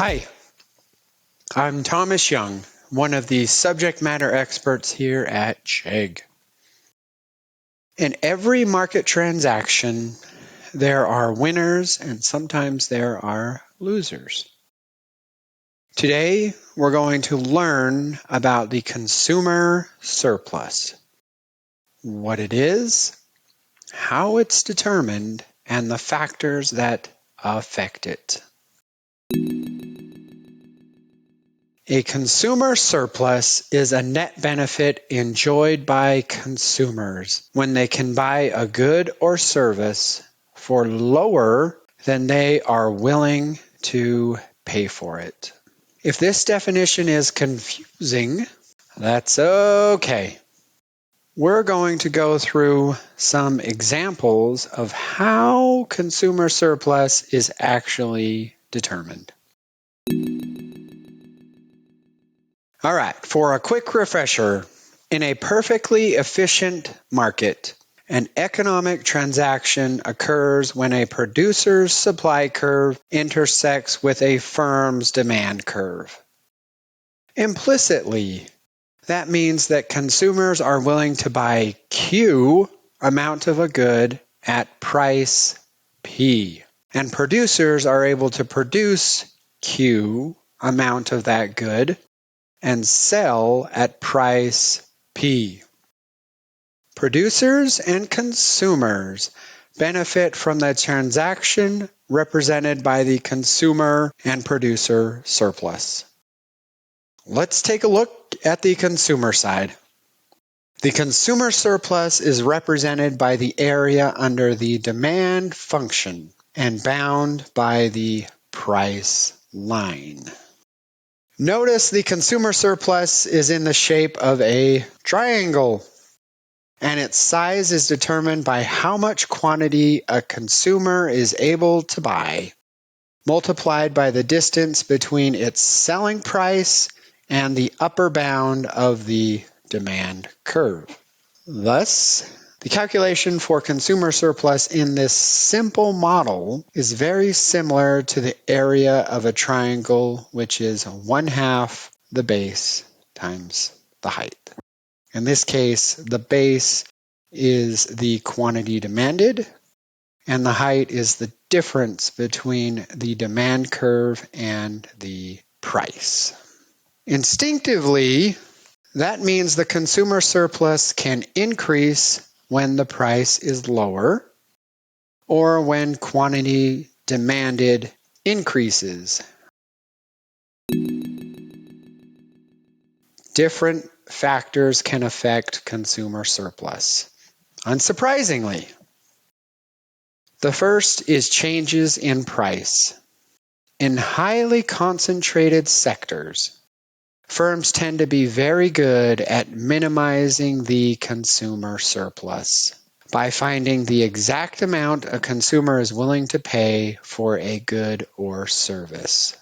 Hi, I'm Thomas Young, one of the subject matter experts here at Chegg. In every market transaction, there are winners and sometimes there are losers. Today, we're going to learn about the consumer surplus, what it is, how it's determined, and the factors that affect it. A consumer surplus is a net benefit enjoyed by consumers when they can buy a good or service for lower than they are willing to pay for it. If this definition is confusing, that's okay. We're going to go through some examples of how consumer surplus is actually determined. All right, for a quick refresher, in a perfectly efficient market, an economic transaction occurs when a producer's supply curve intersects with a firm's demand curve. Implicitly, that means that consumers are willing to buy Q amount of a good at price P, and producers are able to produce Q amount of that good and sell at price P. Producers and consumers benefit from the transaction represented by the consumer and producer surplus. Let's take a look at the consumer side. The consumer surplus is represented by the area under the demand function and bound by the price line. Notice the consumer surplus is in the shape of a triangle, and its size is determined by how much quantity a consumer is able to buy, multiplied by the distance between its selling price and the upper bound of the demand curve. Thus, the calculation for consumer surplus in this simple model is very similar to the area of a triangle, which is 1/2 the base times the height. In this case, the base is the quantity demanded, and the height is the difference between the demand curve and the price. Instinctively, that means the consumer surplus can increase when the price is lower or when quantity demanded increases. Different factors can affect consumer surplus. Unsurprisingly, the first is changes in price. In highly concentrated sectors, firms tend to be very good at minimizing the consumer surplus by finding the exact amount a consumer is willing to pay for a good or service.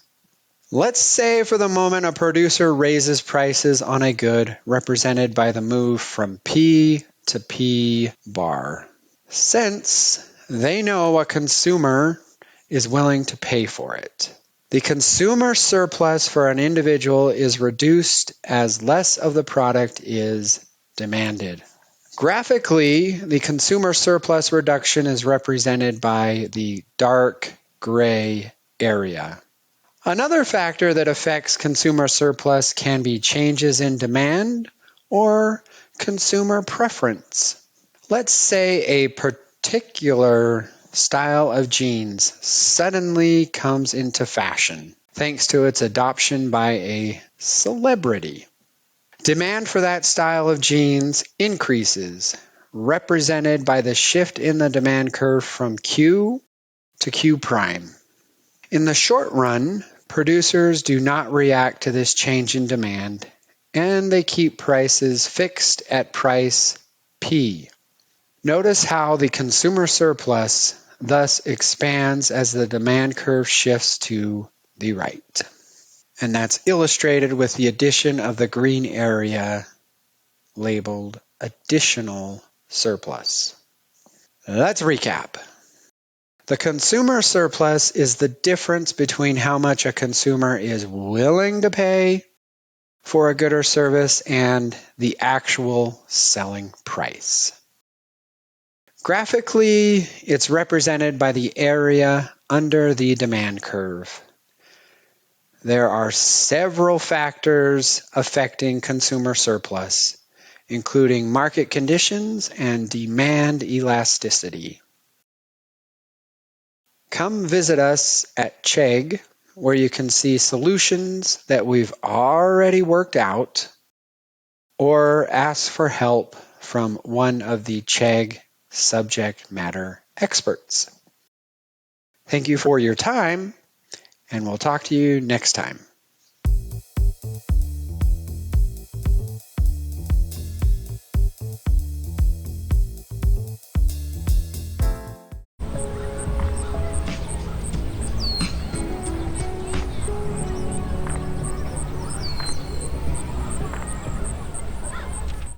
Let's say for the moment a producer raises prices on a good represented by the move from P to P bar. Since they know a consumer is willing to pay for it, the consumer surplus for an individual is reduced as less of the product is demanded. Graphically, the consumer surplus reduction is represented by the dark gray area. Another factor that affects consumer surplus can be changes in demand or consumer preference. Let's say a particular style of jeans suddenly comes into fashion thanks to its adoption by a celebrity. Demand for that style of jeans increases, represented by the shift in the demand curve from Q to Q prime. In the short run, producers do not react to this change in demand, and they keep prices fixed at price P. Notice how the consumer surplus thus expands as the demand curve shifts to the right. And that's illustrated with the addition of the green area labeled additional surplus. Let's recap. The consumer surplus is the difference between how much a consumer is willing to pay for a good or service and the actual selling price. Graphically, it's represented by the area under the demand curve. There are several factors affecting consumer surplus, including market conditions and demand elasticity. Come visit us at Chegg, where you can see solutions that we've already worked out, or ask for help from one of the Chegg subject matter experts. Thank you for your time, and we'll talk to you next time.